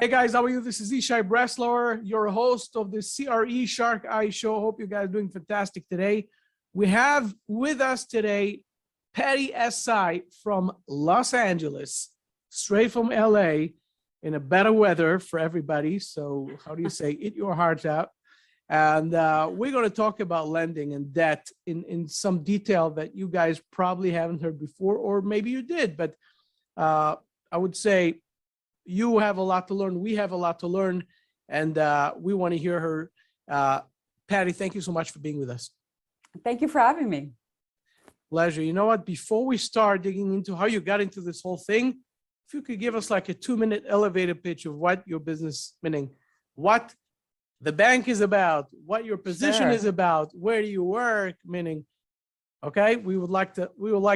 Hey guys, how are you? This is Ehsaei Breslower, your host of the CRE SharkEye Show. Hope you guys are doing fantastic today. We have with us today Pattie Ehsaei from Los Angeles, straight from LA, in a better weather for everybody. So how do you say, eat your heart out. And we're going to talk about lending and debt in some detail that you guys probably haven't heard before, or maybe you did, but I would say you have a lot to learn. We have a lot to learn, and we want to hear her. Pattie, thank you so much for being with us. Thank you for having me. Pleasure. You know what? Before we start digging into how you got into this whole thing, if you could give us like a 2-minute elevator pitch of what your business, meaning what the bank is about, what your position is about, where do you work, meaning, okay, we would like to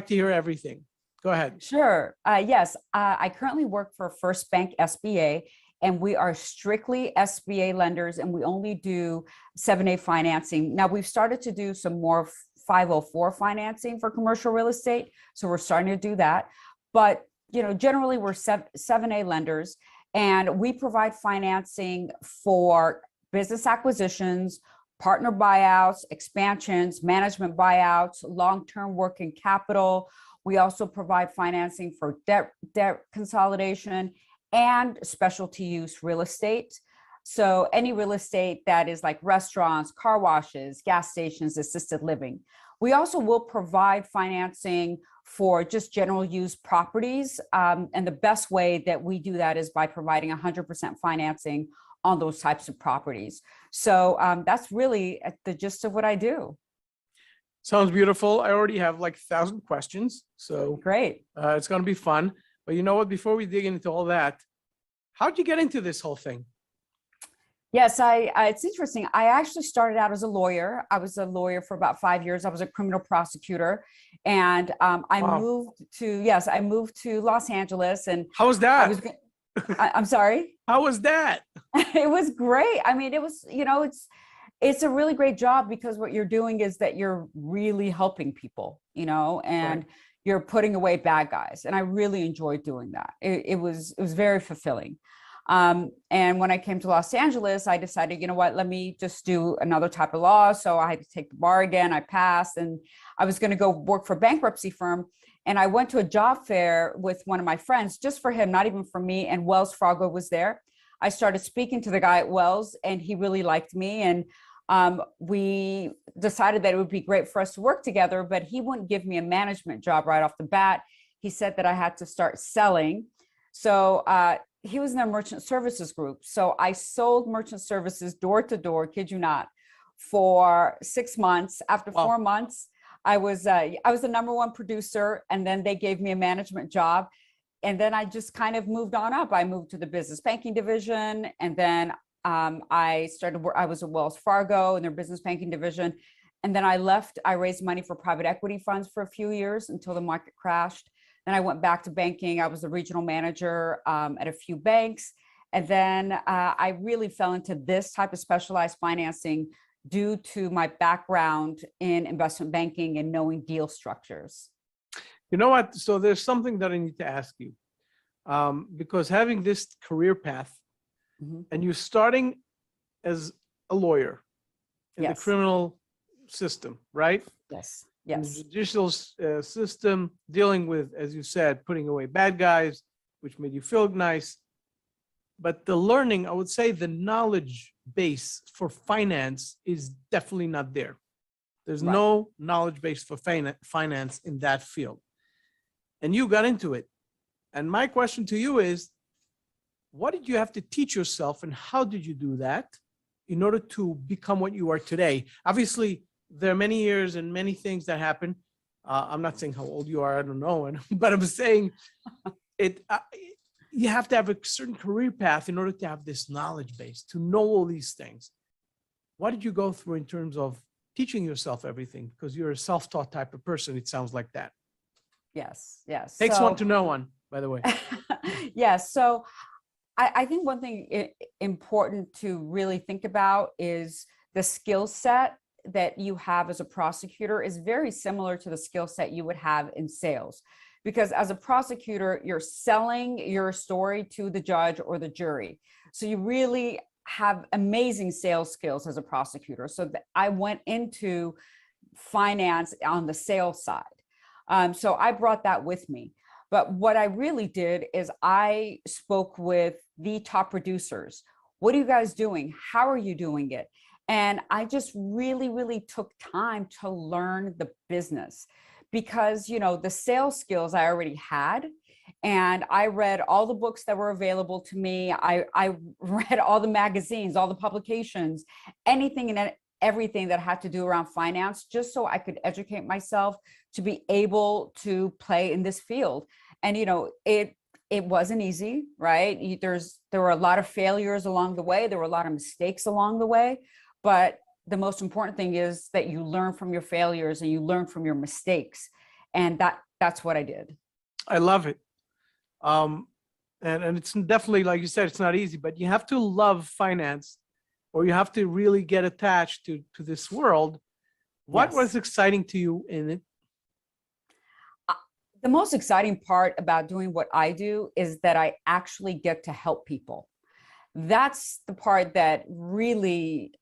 hear everything. Go ahead. Sure. Yes, I currently work for First Bank SBA, and we are strictly SBA lenders, and we only do 7A financing. Now, we've started to do some more 504 financing for commercial real estate, so we're starting to do that. But generally, we're 7A lenders, and we provide financing for business acquisitions, partner buyouts, expansions, management buyouts, long-term working capital. We also provide financing for debt consolidation and specialty use real estate. So any real estate that is like restaurants, car washes, gas stations, assisted living. We also will provide financing for just general use properties. And the best way that we do that is by providing 100% financing on those types of properties. So that's really the gist of what I do. Sounds beautiful. I already have like 1,000 questions, so great. It's going to be fun. But you know what? Before we dig into all that, how'd you get into this whole thing? Yes, it's interesting. I actually started out as a lawyer. I was a lawyer for about 5 years. I was a criminal prosecutor, and I moved to Los Angeles. And how was that? I'm sorry. How was that? It was great. I mean, it was, it's a really great job, because what you're doing is that you're really helping people, and you're putting away bad guys. And I really enjoyed doing that. It was very fulfilling. And when I came to Los Angeles, I decided, you know what, let me just do another type of law. So I had to take the bar again. I passed, and I was going to go work for a bankruptcy firm. And I went to a job fair with one of my friends, just for him, not even for me. And Wells Fargo was there. I started speaking to the guy at Wells, and he really liked me. And we decided that it would be great for us to work together, but he wouldn't give me a management job right off the bat. He said that I had to start selling. So he was in their merchant services group. So I sold merchant services door to door, kid you not, for 6 months. After 4 months, I was the #1 producer, and then they gave me a management job. And then I just kind of moved on up. I moved to the business banking division, and then I was at Wells Fargo in their business banking division. And then I left. I raised money for private equity funds for a few years until the market crashed. Then I went back to banking. I was the regional manager at a few banks. And then I really fell into this type of specialized financing due to my background in investment banking and knowing deal structures. You know what? So there's something that I need to ask you, because having this career path, and you're starting as a lawyer in the criminal system, right? Yes. In the judicial system, dealing with, as you said, putting away bad guys, which made you feel nice. But the learning, I would say the knowledge base for finance is definitely not there. There's no knowledge base for finance in that field. And you got into it. And my question to you is, what did you have to teach yourself, and how did you do that in order to become what you are today? Obviously, there are many years and many things that happen. I'm not saying how old you are, I don't know, but I'm saying you have to have a certain career path in order to have this knowledge base, to know all these things. What did you go through in terms of teaching yourself everything? Because you're a self-taught type of person, it sounds like that. Yes. Takes one to know one, by the way. Yes. So I think one thing important to really think about is the skill set that you have as a prosecutor is very similar to the skill set you would have in sales. because as a prosecutor, you're selling your story to the judge or the jury. So you really have amazing sales skills as a prosecutor. So I went into finance on the sales side. So I brought that with me. But what I really did is I spoke with the top producers. What are you guys doing? How are you doing it? And I just really, really took time to learn the business because, you know, the sales skills I already had. And I read all the books that were available to me. I read all the magazines, all the publications, anything and everything that had to do around finance, just so I could educate myself to be able to play in this field. And, you know, it wasn't easy, right? There were a lot of failures along the way. There were a lot of mistakes along the way. But the most important thing is that you learn from your failures and you learn from your mistakes. And that's what I did. I love it. And it's definitely, like you said, it's not easy, but you have to love finance, or you have to really get attached to this world. What Yes. was exciting to you in it? The most exciting part about doing what I do is that I actually get to help people. That's the part that really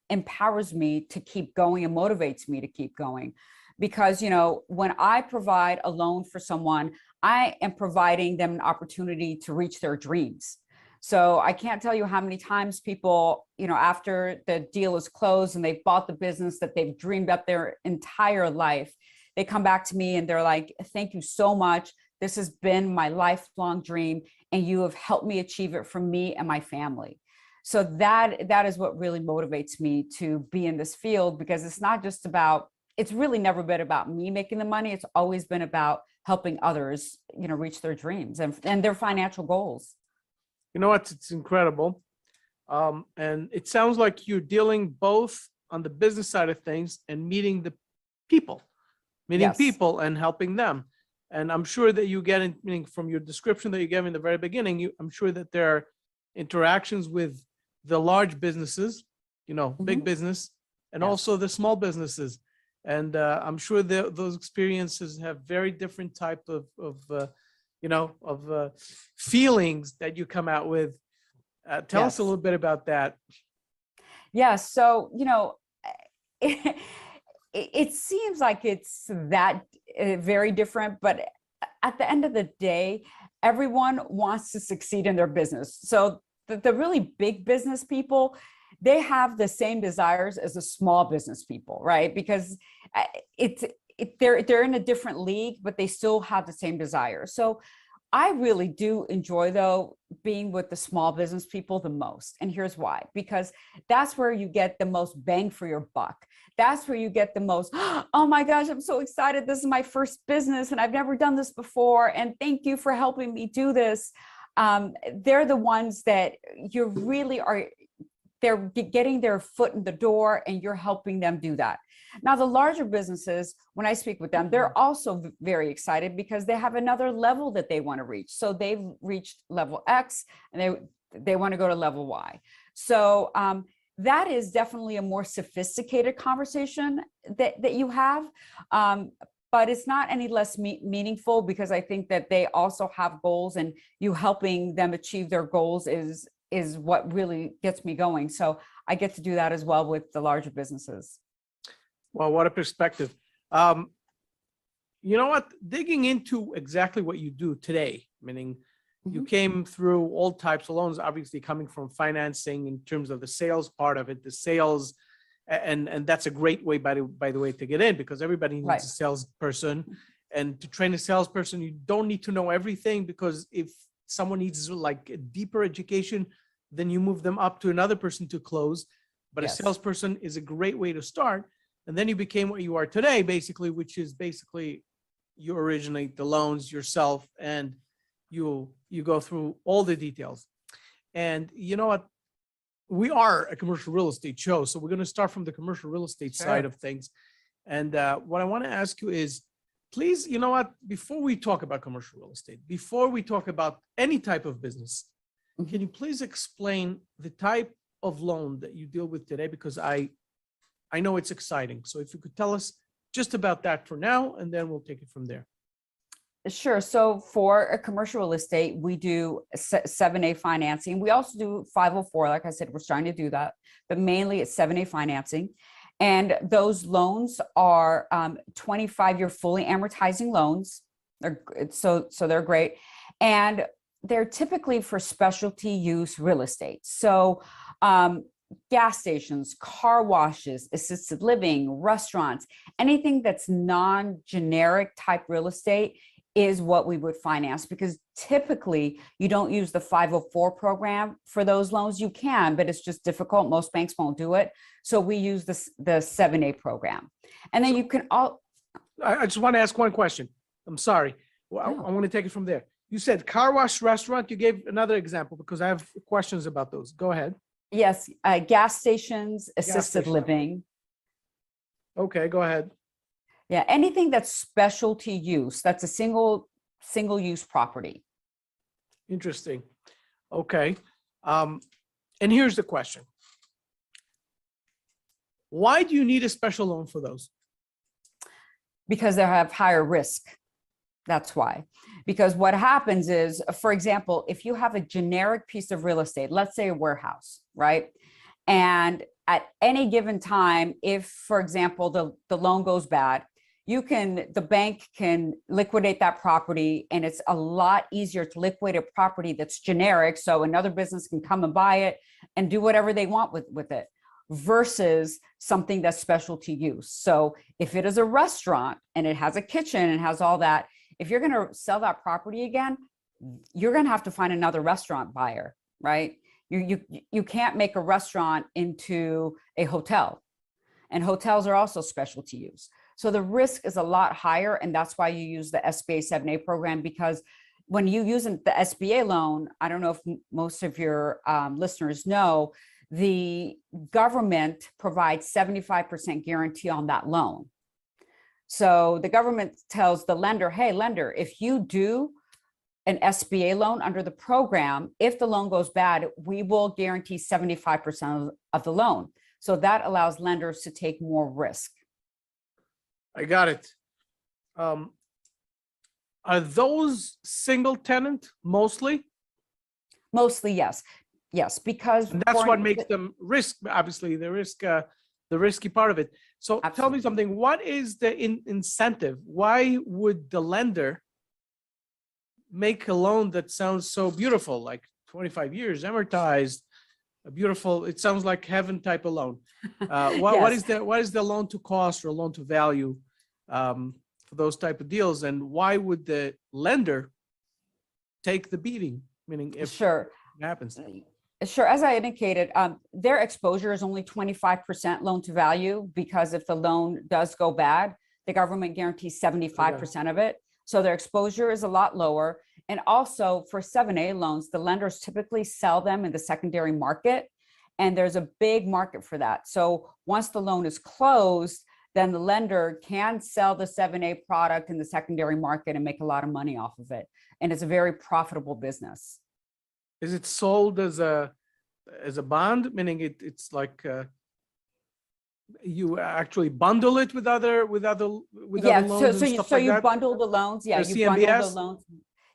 empowers me to keep going and motivates me to keep going. Because, you know, when I provide a loan for someone, I am providing them an opportunity to reach their dreams. So I can't tell you how many times people, you know, after the deal is closed and they've bought the business that they've dreamed up their entire life, they come back to me and they're like, thank you so much. This has been my lifelong dream, and you have helped me achieve it for me and my family. So that is what really motivates me to be in this field, because it's not just about, it's really never been about me making the money. It's always been about helping others, you know, reach their dreams and their financial goals. You know what? It's incredible. And it sounds like you're dealing both on the business side of things and meeting people Yes. and helping them. And I'm sure that you get in, meaning from your description that you gave in the very beginning, I'm sure that there are interactions with the large businesses, you know, big business, and Yes. also the small businesses. And I'm sure that those experiences have very different type of feelings that you come out with. Tell us a Yes. little bit about that. Yeah. So, you know, it seems like it's that very different, but at the end of the day, everyone wants to succeed in their business. So the really big business people, they have the same desires as the small business people, right? Because they're in a different league, but they still have the same desires. So I really do enjoy, though, being with the small business people the most. And here's why: because that's where you get the most bang for your buck. That's where you get the most, oh my gosh, I'm so excited. This is my first business and I've never done this before. And thank you for helping me do this. They're the ones that you really are, they're getting their foot in the door and you're helping them do that. Now, the larger businesses, when I speak with them, they're also very excited because they have another level that they want to reach. So they've reached level X and they want to go to level Y. So that is definitely a more sophisticated conversation that you have. But it's not any less meaningful, because I think that they also have goals, and you helping them achieve their goals is what really gets me going. So I get to do that as well with the larger businesses. Well, what a perspective. You know what? Digging into exactly what you do today, meaning you came through all types of loans, obviously coming from financing in terms of the sales part of it, the sales, and that's a great way, by the way, to get in, because everybody needs a salesperson. And to train a salesperson, you don't need to know everything, because if someone needs like a deeper education, then you move them up to another person to close. But a salesperson is a great way to start. And then you became what you are today, basically, which is basically you originate the loans yourself, and you go through all the details. And you know what? We are a commercial real estate show, so we're going to start from the commercial real estate side of things. And what I want to ask you is, please, you know what? Before we talk about commercial real estate, before we talk about any type of business, can you please explain the type of loan that you deal with today? Because I know it's exciting. So if you could tell us just about that for now, and then we'll take it from there. Sure. So for a commercial real estate, we do 7A financing. We also do 504. Like I said, we're starting to do that, but mainly it's 7A financing. And those loans are 25-year fully amortizing loans. So they're great. And they're typically for specialty use real estate. So gas stations, car washes, assisted living, restaurants, anything that's non-generic type real estate is what we would finance, because typically you don't use the 504 program for those loans. You can, but it's just difficult. Most banks won't do it. So we use the 7A program. And then you can all. I just want to ask one question. I'm sorry. Well, I want to take it from there. You said car wash, restaurant. You gave another example because I have questions about those. Go ahead. Yes. Gas stations, assisted living. Okay, go ahead. Yeah, anything that's specialty use, that's a single use property. Interesting. Okay. And here's the question. Why do you need a special loan for those? Because they have higher risk. That's why. Because what happens is, for example, if you have a generic piece of real estate, let's say a warehouse, right? And at any given time, if, for example, the loan goes bad, the bank can liquidate that property, and it's a lot easier to liquidate a property that's generic. So another business can come and buy it and do whatever they want with it, versus something that's specialty use. So if it is a restaurant and it has a kitchen and has all that, if you're going to sell that property again, you're going to have to find another restaurant buyer, right? You can't make a restaurant into a hotel, and hotels are also specialty use. So the risk is a lot higher, and that's why you use the SBA 7A program, because when you use the SBA loan, I don't know if most of your listeners know, the government provides 75% guarantee on that loan. So the government tells the lender, hey, lender, if you do an SBA loan under the program, if the loan goes bad, we will guarantee 75% of the loan. So that allows lenders to take more risk. I got it. Are those single tenant mostly? Mostly, yes. Yes, because and that's what makes them risk, obviously, the risky part of it. So absolutely. Tell me something. What is the incentive? Why would the lender make a loan that sounds so beautiful, like 25 years amortized, a beautiful, it sounds like heaven type of loan. Yes. What is the loan to cost or loan to value for those type of deals? And why would the lender take the beating? Meaning if sure. it happens. Sure. As I indicated, their exposure is only 25% loan to value, because if the loan does go bad, the government guarantees 75% of it. So their exposure is a lot lower. And also for 7A loans, the lenders typically sell them in the secondary market, and there's a big market for that. So once the loan is closed, then the lender can sell the 7A product in the secondary market and make a lot of money off of it. And it's a very profitable business. Is it sold as a bond, meaning it's like you actually bundle it with other loans? So you bundle the loans. Yeah, you CMBS? Bundle the loans.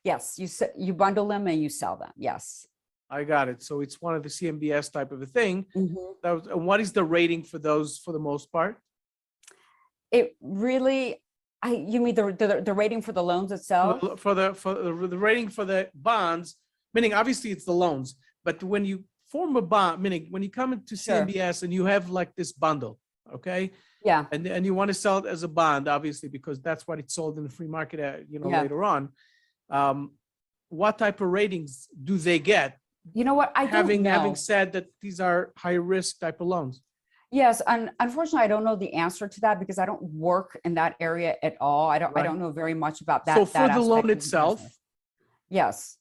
Yes, you bundle them and you sell them. Yes. I got it. So it's one of the CMBS type of a thing. Mm-hmm. And what is the rating for those for the most part? It really, you mean the rating for the loans itself? For the rating for the bonds, meaning obviously it's the loans, but when you form a bond, meaning when you come into CMBS sure. and you have like this bundle, okay? Yeah. And you want to sell it as a bond, obviously, because that's what it's sold in the free market, later on. What type of ratings do they get? You know what? I don't know. Having said that these are high risk type of loans. Yes, and unfortunately, I don't know the answer to that because I don't work in that area at all. I don't know very much about that. So for the loan itself, yes.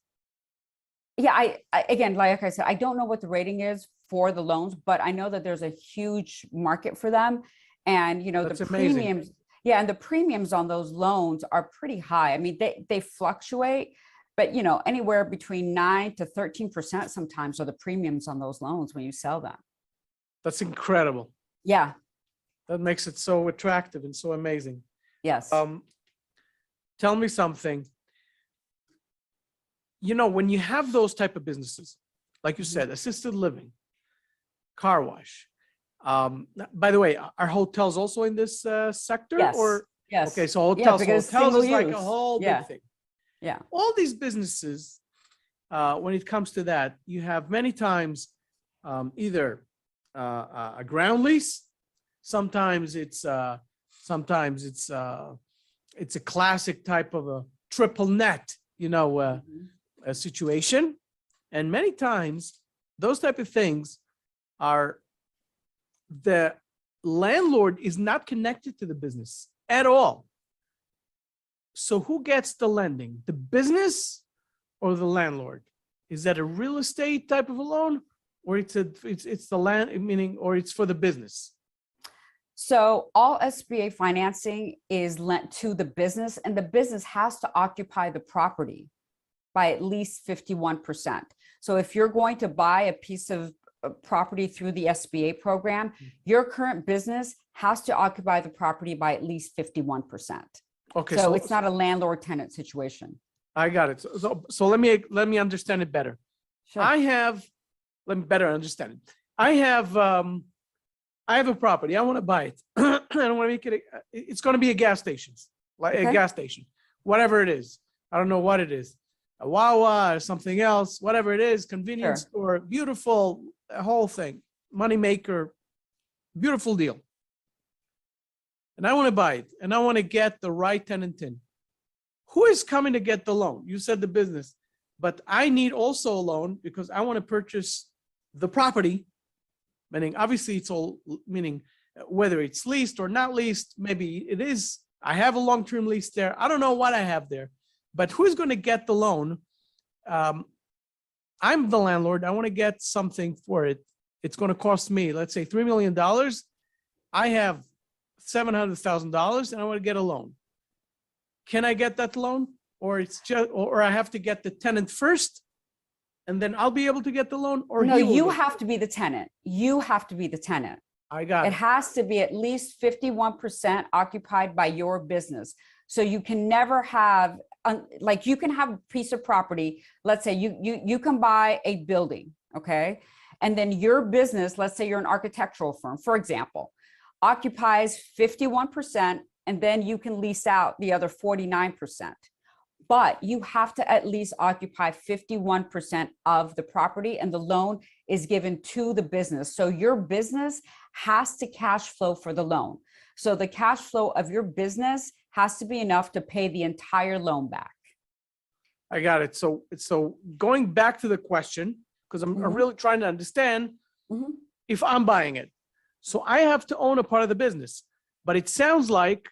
Yeah, I again, like I said, I don't know what the rating is for the loans, but I know that there's a huge market for them, and that's the amazing. Premiums. Yeah, and the premiums on those loans are pretty high. I mean, they fluctuate, but anywhere between 9 to 13% sometimes are the premiums on those loans when you sell them. That's incredible. Yeah. That makes it so attractive and so amazing. Yes. Tell me something. you know, when you have those type of businesses, like you said, assisted living, car wash. By the way, are hotels also in this sector? Yes. Or Yes. okay, so Yeah, hotels, because hotels single is like a use. whole Yeah. big thing. Yeah. All these businesses, when it comes to that, you have many times either a ground lease, sometimes it's a classic type of a triple net, you know, a situation, and many times those type of things are the landlord is not connected to the business at all. So who gets the lending, the business or the landlord? Is that a real estate type of a loan, or it's the land, meaning, or it's for the business? So all SBA financing is lent to the business, and the business has to occupy the property by at least 51%. So if you're going to buy a piece of property through the SBA program, your current business has to occupy the property by at least 51%. Okay, so it's not a landlord-tenant situation. I got it. So let me understand it better. Sure. Let me better understand it. I have a property. I want to buy it. I don't want to make it. It's going to be a gas station, like a gas station, whatever it is. I don't know what it is, a Wawa or something else, whatever it is, convenience store, beautiful, a whole thing, money maker, beautiful deal. And I want to buy it, and I want to get the right tenant in. Who is coming to get the loan? You said the business, but I need also a loan because I want to purchase the property, meaning obviously it's all, meaning whether it's leased or not leased, maybe it is, I have a long-term lease there. I don't know what I have there, but who's going to get the loan? I'm the landlord. I want to get something for it. It's going to cost me, let's say $3 million. I have $700,000 and I want to get a loan. Can I get that loan? Or it's just, or I have to get the tenant first and then I'll be able to get the loan? Or no, you have to be the tenant. You have to be the tenant. I got it. It has to be at least 51% occupied by your business. So you can never have, like you can have a piece of property. Let's say you can buy a building, okay? And then your business, let's say you're an architectural firm, for example, occupies 51%, and then you can lease out the other 49%. But you have to at least occupy 51% of the property, and the loan is given to the business. So your business has to cash flow for the loan. So the cash flow of your business has to be enough to pay the entire loan back. I got it. So going back to the question, because I'm really trying to understand if I'm buying it. So I have to own a part of the business, but it sounds like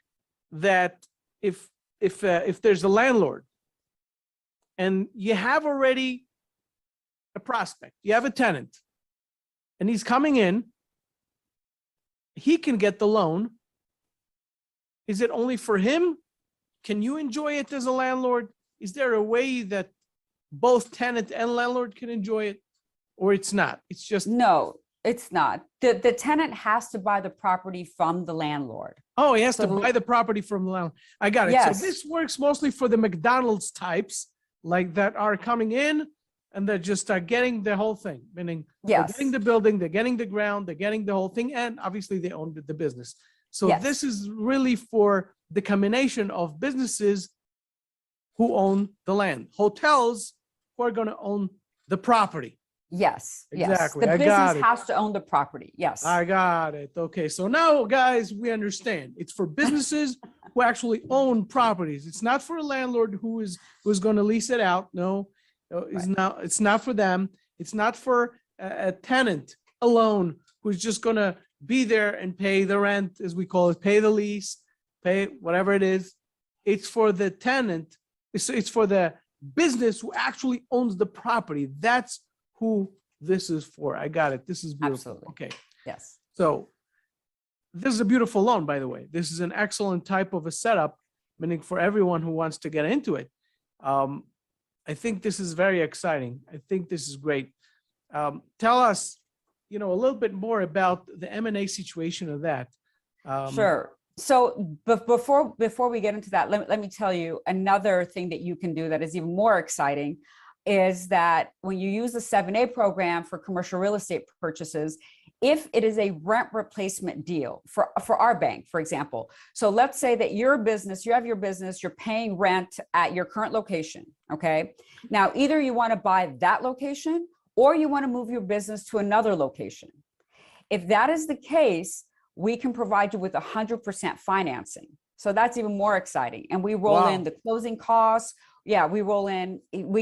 that if there's a landlord and you have already a prospect, you have a tenant, and he's coming in, he can get the loan. Is it only for him? Can you enjoy it as a landlord? Is there a way that both tenant and landlord can enjoy it, or it's not? It's just no. It's not. The tenant has to buy the property from the landlord. Oh, he has to buy the property from the landlord. I got it. Yes. So this works mostly for the McDonald's types, like that are coming in and they're just getting the whole thing, meaning they're getting the building, they're getting the ground, they're getting the whole thing, and obviously they own the business. So this is really for the combination of businesses who own the land, hotels who are going to own the property. Yes. Exactly. Yes. The business has to own the property. Yes. I got it. Okay. So now, guys, we understand. It's for businesses who actually own properties. It's not for a landlord who's going to lease it out. No, it's not for them. It's not for a tenant alone who's just going to be there and pay the rent, as we call it, pay the lease, pay whatever it is. It's for the tenant. It's for the business who actually owns the property. That's who this is for. I got it. This is beautiful. Absolutely. Okay. Yes. So this is a beautiful loan, by the way. This is an excellent type of a setup, meaning for everyone who wants to get into it. I think this is very exciting. I think this is great. Tell us, a little bit more about the M&A situation of that. Sure. So before we get into that, let me tell you another thing that you can do that is even more exciting is that when you use the 7A program for commercial real estate purchases, if it is a rent replacement deal for our bank, for example. So let's say that your business, you have your business, you're paying rent at your current location, okay? Now, either you want to buy that location or you want to move your business to another location. If that is the case, we can provide you with 100% financing. So that's even more exciting. And we roll in the closing costs. Yeah, we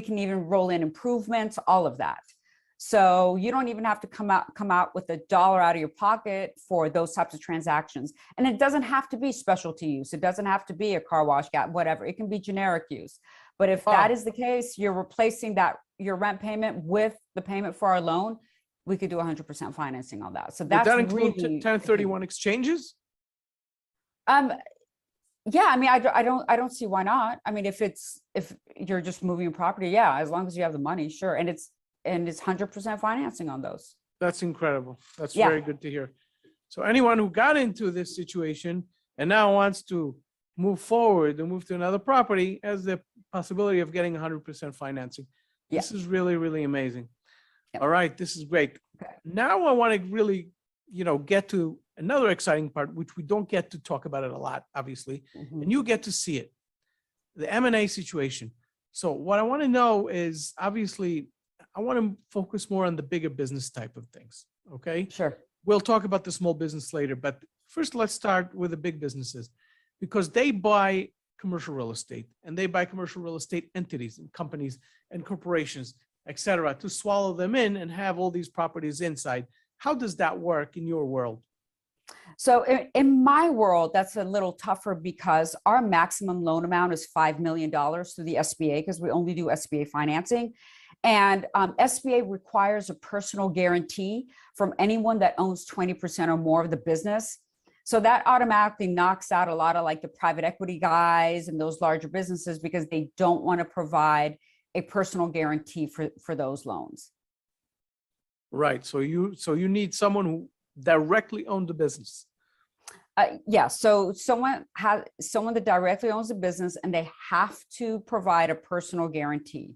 can even roll in improvements, all of that. So you don't even have to come out with $1 out of your pocket for those types of transactions. And it doesn't have to be specialty use. It doesn't have to be a car wash, whatever. It can be generic use. But if that is the case, you're replacing your rent payment with the payment for our loan, we could do 100% financing on that. So that's Would that include really 1031 exchanges? Yeah, I mean, I don't see why not. I mean, if you're just moving your property, yeah, as long as you have the money, sure. And it's 100% financing on those. That's incredible. That's very good to hear. So anyone who got into this situation and now wants to move forward and move to another property has the possibility of getting 100% financing. This is really, really amazing. All right, this is great. Okay. Now I want to really, get to another exciting part, which we don't get to talk about it a lot, obviously, and you get to see it, the M&A situation. So what I want to know is, obviously, I want to focus more on the bigger business type of things, okay? Sure. We'll talk about the small business later, but first let's start with the big businesses, because they buy commercial real estate, and they buy commercial real estate entities and companies and corporations, et cetera, to swallow them in and have all these properties inside. How does that work in your world? So in my world, that's a little tougher because our maximum loan amount is $5 million through the SBA, because we only do SBA financing. And SBA requires a personal guarantee from anyone that owns 20% or more of the business. So that automatically knocks out a lot of like the private equity guys and those larger businesses, because they don't want to provide a personal guarantee for those loans. Right. So you need someone who directly owns the business. Yeah. So someone that directly owns the business, and they have to provide a personal guarantee.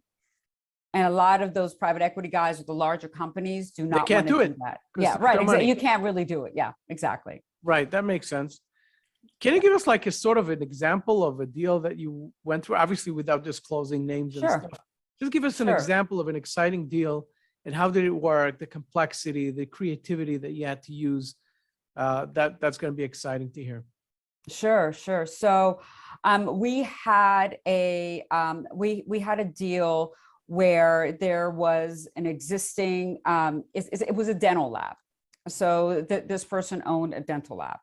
And a lot of those private equity guys with the larger companies do not want to do that. Yeah, right. Exactly. You can't really do it. Yeah, exactly. Right. That makes sense. Can you give us like a sort of an example of a deal that you went through, obviously without disclosing names and stuff? Just give us an example of an exciting deal, and how did it work, the complexity, the creativity that you had to use. That's going to be exciting to hear. Sure. So we had a deal where there was an existing, it was a dental lab. So this person owned a dental lab,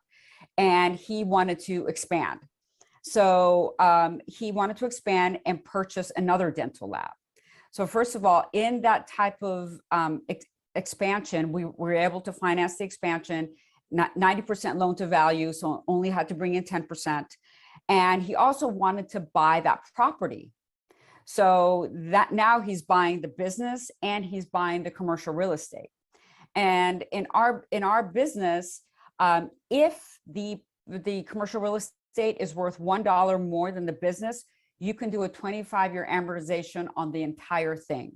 and he wanted to expand. So he wanted to expand and purchase another dental lab. So first of all, in that type of expansion, we were able to finance the expansion, 90% loan to value, so only had to bring in 10%. And he also wanted to buy that property. So that now he's buying the business and he's buying the commercial real estate. And in our business, if the commercial real estate is worth $1 more than the business, you can do a 25-year amortization on the entire thing.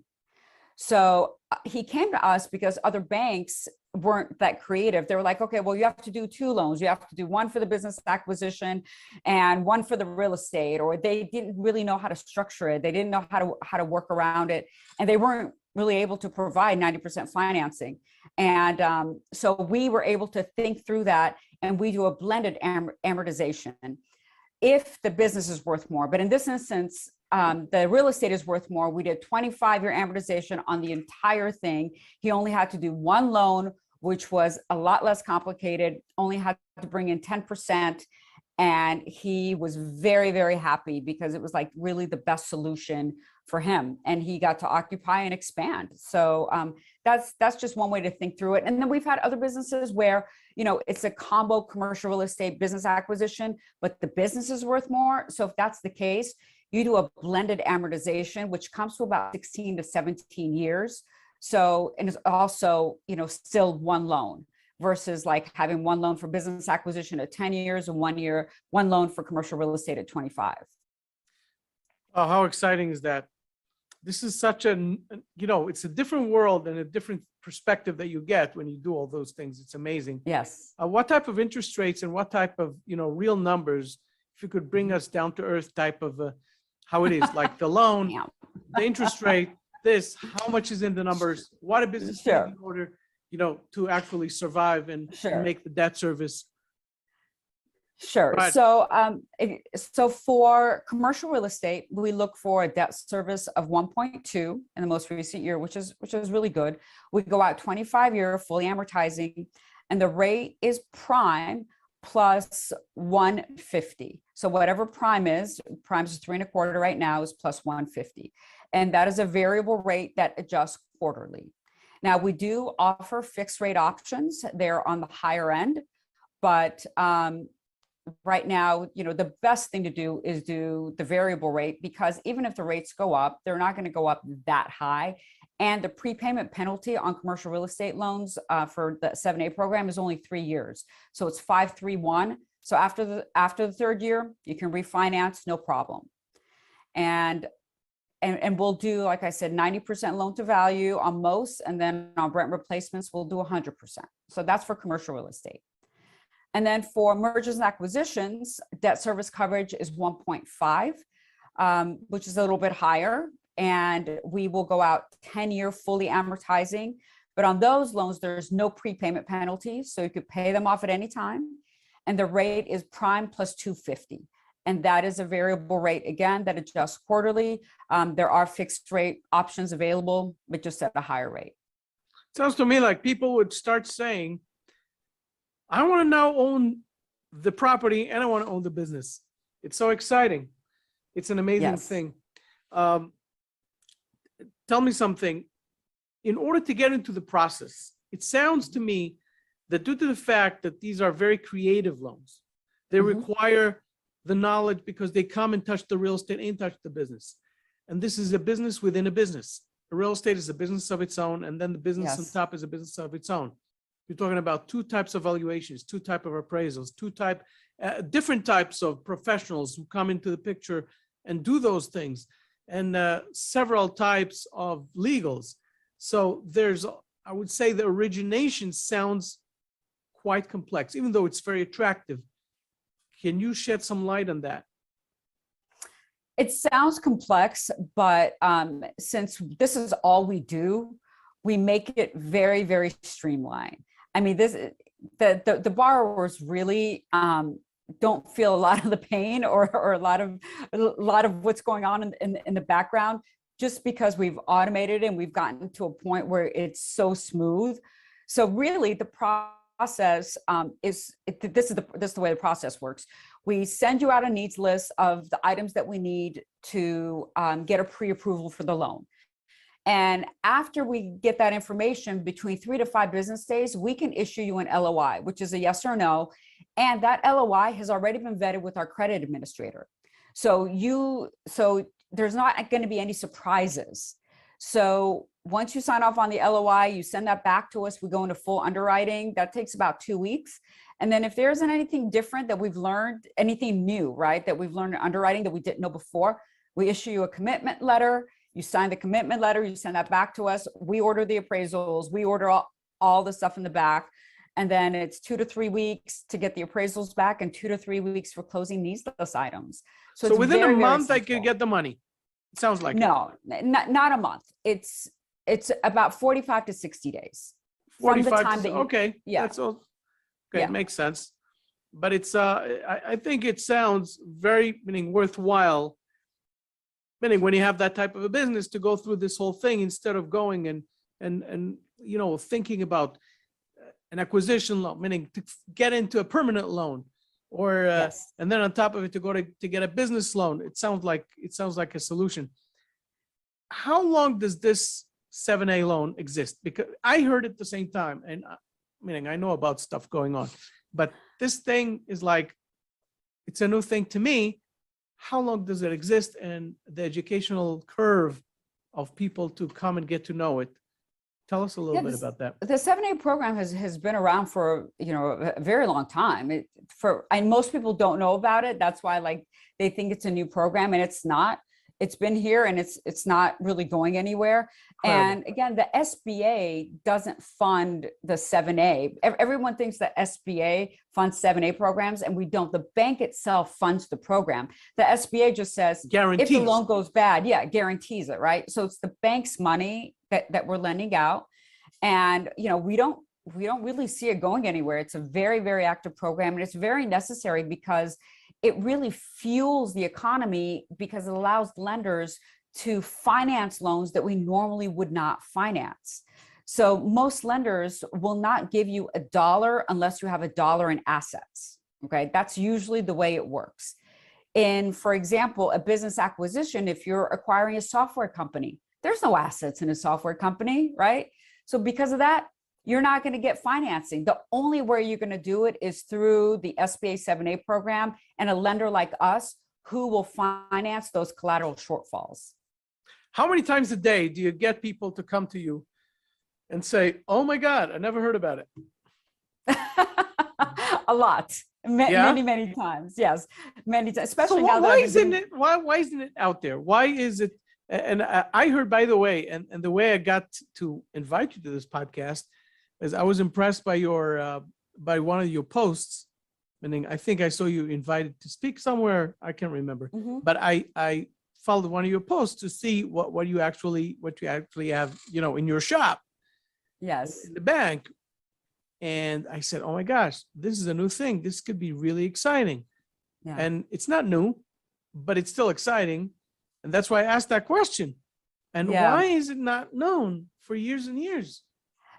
So he came to us because other banks weren't that creative. They were like, okay, well, you have to do 2 loans. You have to do one for the business acquisition and one for the real estate, or they didn't really know how to structure it. They didn't know how to work around it. And they weren't really able to provide 90% financing. And so we were able to think through that, and we do a blended amortization if the business is worth more. But in this instance, the real estate is worth more. We did 25-year amortization on the entire thing. He only had to do 1 loan, which was a lot less complicated, only had to bring in 10%. And he was very, very happy because it was like really the best solution for him. And he got to occupy and expand. So that's just one way to think through it. And then we've had other businesses where, it's a combo commercial real estate business acquisition, but the business is worth more. So if that's the case, you do a blended amortization, which comes to about 16 to 17 years. So, and it's also, still 1 loan versus like having 1 loan for business acquisition at 10 years and 1 loan for commercial real estate at 25. Oh, how exciting is that? this is such it's a different world and a different perspective that you get when you do all those things. It's amazing. Yes. What type of interest rates and what type of, real numbers, if you could bring us down to earth type of how it is, like the loan, Yeah. the interest rate, how much is in the numbers, what a business Sure. needs in order, to actually survive and Sure. make the debt service. Sure. Right. So for commercial real estate, we look for a debt service of 1.2 in the most recent year, which is really good. We go out 25-year, fully amortizing, and the rate is prime plus 150. So whatever prime is 3.25 right now, is plus 150. And that is a variable rate that adjusts quarterly. Now, we do offer fixed rate options. They're on the higher end, but right now, the best thing to do is do the variable rate, because even if the rates go up, they're not going to go up that high. And the prepayment penalty on commercial real estate loans for the 7A program is only 3 years. So it's 531. So after the third year, you can refinance, no problem. And we'll do, like I said, 90% loan to value on most, and then on rent replacements, we'll do 100%. So that's for commercial real estate. And then for mergers and acquisitions, debt service coverage is 1.5, which is a little bit higher. And we will go out 10-year fully amortizing. But on those loans, there's no prepayment penalty. So you could pay them off at any time. And the rate is prime plus 250. And that is a variable rate, again, that adjusts quarterly. There are fixed rate options available, but just at a higher rate. Sounds to me like people would start saying, I want to now own the property and I want to own the business. It's so exciting. It's an amazing thing. Tell me something. In order to get into the process, it sounds to me that due to the fact that these are very creative loans, they require the knowledge because they come and touch the real estate and touch the business. And this is a business within a business. The real estate is a business of its own, and then the business on top is a business of its own. You're talking about two types of valuations, two types of appraisals, different types of professionals who come into the picture and do those things, and several types of legals. So I would say the origination sounds quite complex, even though it's very attractive. Can you shed some light on that? It sounds complex, but since this is all we do, we make it very, very streamlined. I mean, the borrowers really don't feel a lot of the pain or a lot of what's going on in the background, just because we've automated and we've gotten to a point where it's so smooth. So really, the process this is the way the process works. We send you out a needs list of the items that we need to get a pre-approval for the loan. And after we get that information, between 3 to 5 business days, we can issue you an LOI, which is a yes or no. And that LOI has already been vetted with our credit administrator. So there's not going to be any surprises. So once you sign off on the LOI, you send that back to us. We go into full underwriting. That takes about 2 weeks. And then if there isn't anything different that we've learned, anything new, right, that we've learned in underwriting that we didn't know before, we issue you a commitment letter. You sign the commitment letter, you send that back to us. We order the appraisals, we order all the stuff in the back. And then it's 2 to 3 weeks to get the appraisals back and 2 to 3 weeks for closing these list items. So within a month, I could get the money. It sounds like no, not a month. It's about 45 to 60 days. 45 okay. Yeah. That's all. Okay, yeah. It makes sense. But it's I think it sounds very worthwhile. Meaning when you have that type of a business to go through this whole thing instead of going and thinking about an acquisition loan, meaning to get into a permanent loan, or and then on top of it to get a business loan. It sounds like a solution. How long does this 7A loan exist? Because I heard at the same time, and meaning I know about stuff going on, but this thing is like, it's a new thing to me. How long does it exist, and the educational curve of people to come and get to know it? Tell us a little bit about that. The 7A program has been around for a very long time. And most people don't know about it. That's why they think it's a new program, and it's not. It's been here and it's not really going anywhere. Incredible. And again, the SBA doesn't fund the 7A. Everyone thinks the SBA funds 7A programs, and we don't. The bank itself funds the program. The SBA just says, Guarantees. if the loan goes bad, yeah, it guarantees it, right? So it's the bank's money that we're lending out. And, we don't really see it going anywhere. It's a very, very active program, and it's very necessary because it really fuels the economy, because it allows lenders to finance loans that we normally would not finance. So most lenders will not give you $1 unless you have $1 in assets. Okay, that's usually the way it works. In, for example, a business acquisition, if you're acquiring a software company, there's no assets in a software company, right? So because of that, you're not going to get financing. The only way you're going to do it is through the SBA 7A program and a lender like us who will finance those collateral shortfalls. How many times a day do you get people to come to you and say, oh my God, I never heard about it? A lot. Many, many times. Yes, many times. Especially now that why isn't it out there? Why is it? And I heard, by the way, and the way I got to invite you to this podcast is I was impressed by by one of your posts. Meaning, I think I saw you invited to speak somewhere. I can't remember, but I followed one of your posts to see what you actually have, in your shop. Yes. In the bank. And I said, oh my gosh, this is a new thing. This could be really exciting. Yeah. And it's not new, but it's still exciting. And that's why I asked that question. And why is it not known for years and years?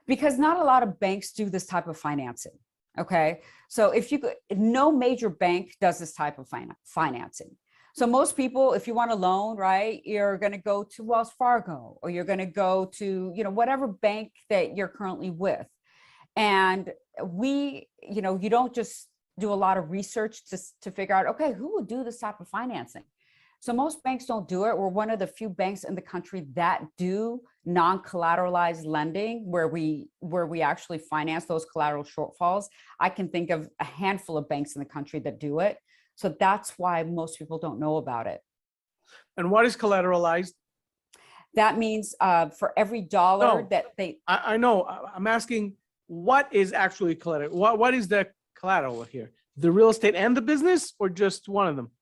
Because not a lot of banks do this type of financing. Okay. So no major bank does this type of financing. So most people, if you want a loan, right, you're going to go to Wells Fargo, or you're going to go to, whatever bank that you're currently with. And you don't just do a lot of research to figure out, okay, who would do this type of financing? So most banks don't do it. We're one of the few banks in the country that do non-collateralized lending, where we actually finance those collateral shortfalls. I can think of a handful of banks in the country that do it. So that's why most people don't know about it. And what is collateralized? That means for every dollar that they... I know. I'm asking, what is actually collateral? What is the collateral here? The real estate and the business, or just one of them?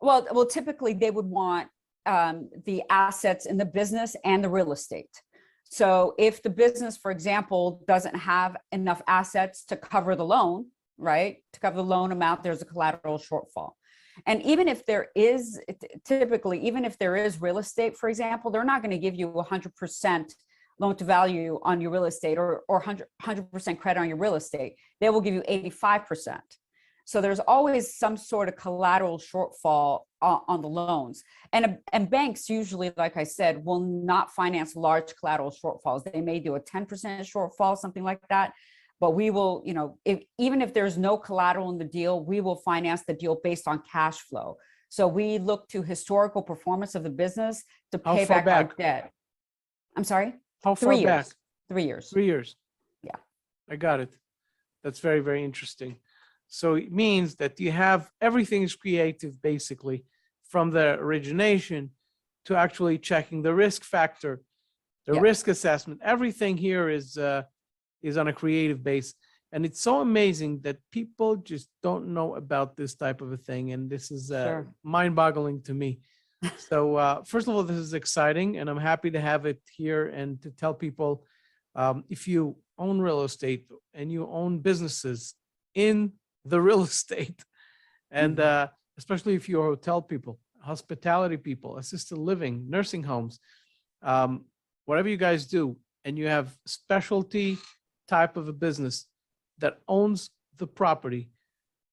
Well, typically they would want the assets in the business and the real estate. So if the business, for example, doesn't have enough assets to cover the loan, right? To cover the loan amount, there's a collateral shortfall. And even if there is, even if there is real estate, for example, they're not going to give you 100% loan to value on your real estate, or 100% credit on your real estate. They will give you 85%. So there's always some sort of collateral shortfall on the loans. And banks usually, like I said, will not finance large collateral shortfalls. They may do a 10% shortfall, something like that. But we will, even if there's no collateral in the deal, we will finance the deal based on cash flow. So we look to historical performance of the business to pay back our debt. I'm sorry? How far back? 3 years. 3 years. Yeah. I got it. That's very, very interesting. So it means that you have everything is creative, basically, from the origination to actually checking the risk factor, the risk assessment. Everything here is on a creative base. And it's so amazing that people just don't know about this type of a thing. And this is mind-boggling to me. So first of all, this is exciting, and I'm happy to have it here and to tell people, if you own real estate and you own businesses in the real estate, and especially if you're hotel people, hospitality people, assisted living, nursing homes, whatever you guys do, and you have specialty type of a business that owns the property,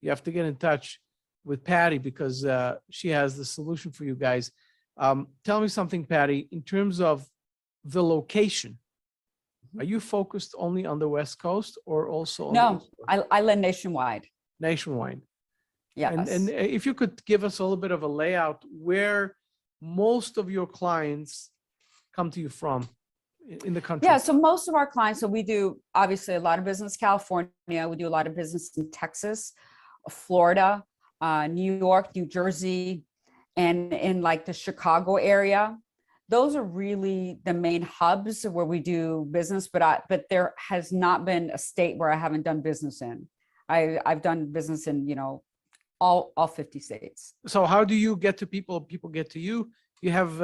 you have to get in touch with Pattie, because she has the solution for you guys. Tell me something, Pattie, in terms of the location. Are you focused only on the West Coast, or also on No, I lend nationwide. Nationwide? Yes. And if you could give us a little bit of a layout where most of your clients come to you from in the country. Yeah, so most of our clients, so we do obviously a lot of business in California, we do a lot of business in Texas, Florida, New York, New Jersey, and in like the Chicago area. Those are really the main hubs where we do business, but there has not been a state where I haven't done business in. I've done business in, you know, all 50 states. So how do you get to people? People get to you? You have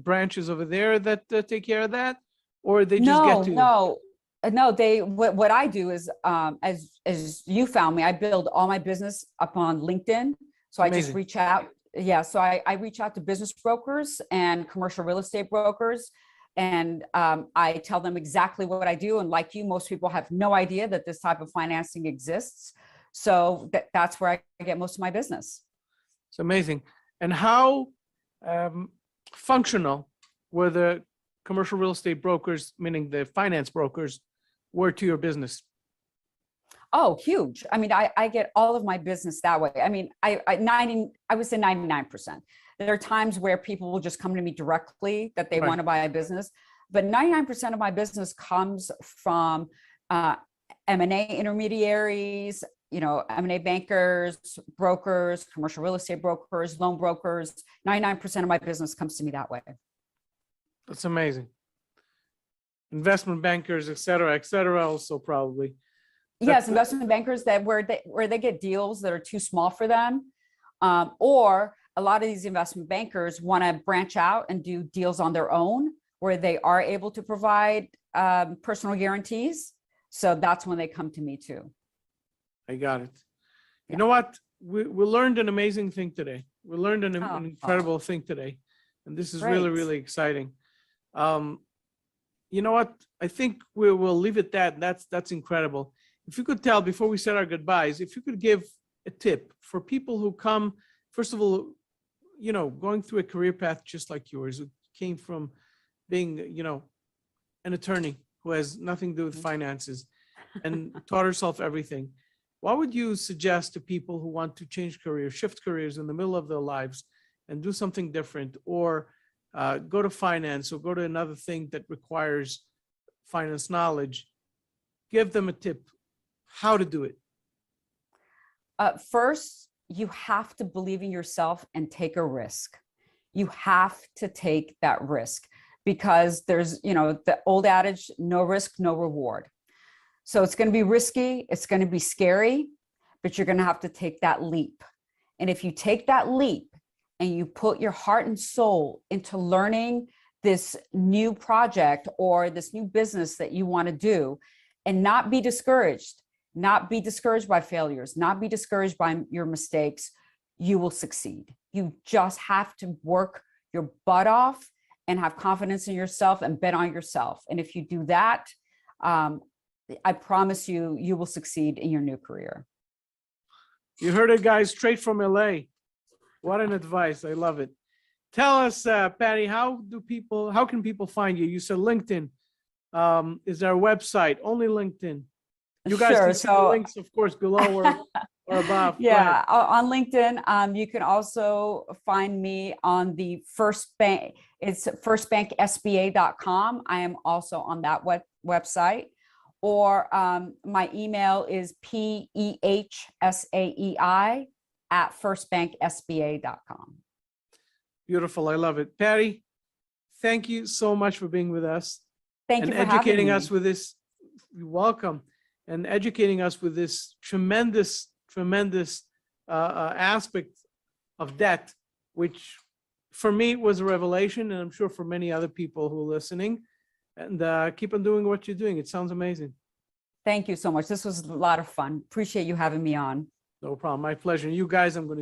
branches over there that take care of that, or they just get to you? No. What I do is, as you found me, I build all my business up on LinkedIn. So I just reach out. Yeah. So I reach out to business brokers and commercial real estate brokers. And I tell them exactly what I do. And like you, most people have no idea that this type of financing exists. So that's where I get most of my business. It's amazing. And how functional were the commercial real estate brokers, meaning the finance brokers, were to your business? Oh, huge. I mean, I get all of my business that way. I mean, I would say 99%. There are times where people will just come to me directly that they want to buy a business, but 99% of my business comes from M&A intermediaries, you know, M&A bankers, brokers, commercial real estate brokers, loan brokers. 99% of my business comes to me that way. That's amazing. Investment bankers, et cetera, also probably. Yes, investment bankers where they get deals that are too small for them, or a lot of these investment bankers want to branch out and do deals on their own, where they are able to provide personal guarantees. So that's when they come to me too. I got it. You know what? We learned an amazing thing today. We learned an incredible thing today, and this is really, really exciting. You know what? I think we'll leave it that. That's incredible. If you could tell, before we said our goodbyes, if you could give a tip for people who come, first of all, you know, going through a career path just like yours, who came from being, you know, an attorney who has nothing to do with finances and taught herself everything. What would you suggest to people who want to change careers, shift careers in the middle of their lives and do something different, or go to finance or go to another thing that requires finance knowledge? Give them a tip how to do it. First, you have to believe in yourself and take a risk. You have to take that risk because there's, you know, the old adage, no risk, no reward. So it's going to be risky. It's going to be scary, but you're going to have to take that leap. And if you take that leap and you put your heart and soul into learning this new project or this new business that you want to do, and not be discouraged by failures, not be discouraged by your mistakes, you will succeed. You just have to work your butt off and have confidence in yourself and bet on yourself. And if you do that, I promise you, you will succeed in your new career. You heard it, guys, straight from LA. What an advice. I love it. Tell us, Patty, how can people find you? You said LinkedIn. Is there a website? Only LinkedIn? You guys can see the links, of course, below or above. Yeah, on LinkedIn. You can also find me on the First Bank. It's firstbanksba.com. I am also on that website. Or my email is PEHSAEI@firstbanksba.com. Beautiful. I love it. Patty, thank you so much for being with us. Thank you for educating having us me. with this. You're welcome. And educating us with this tremendous aspect of debt, which for me was a revelation, and I'm sure for many other people who are listening. And keep on doing what you're doing. It sounds amazing. Thank you so much. This was a lot of fun. Appreciate you having me on. No problem. My pleasure. You guys, I'm going to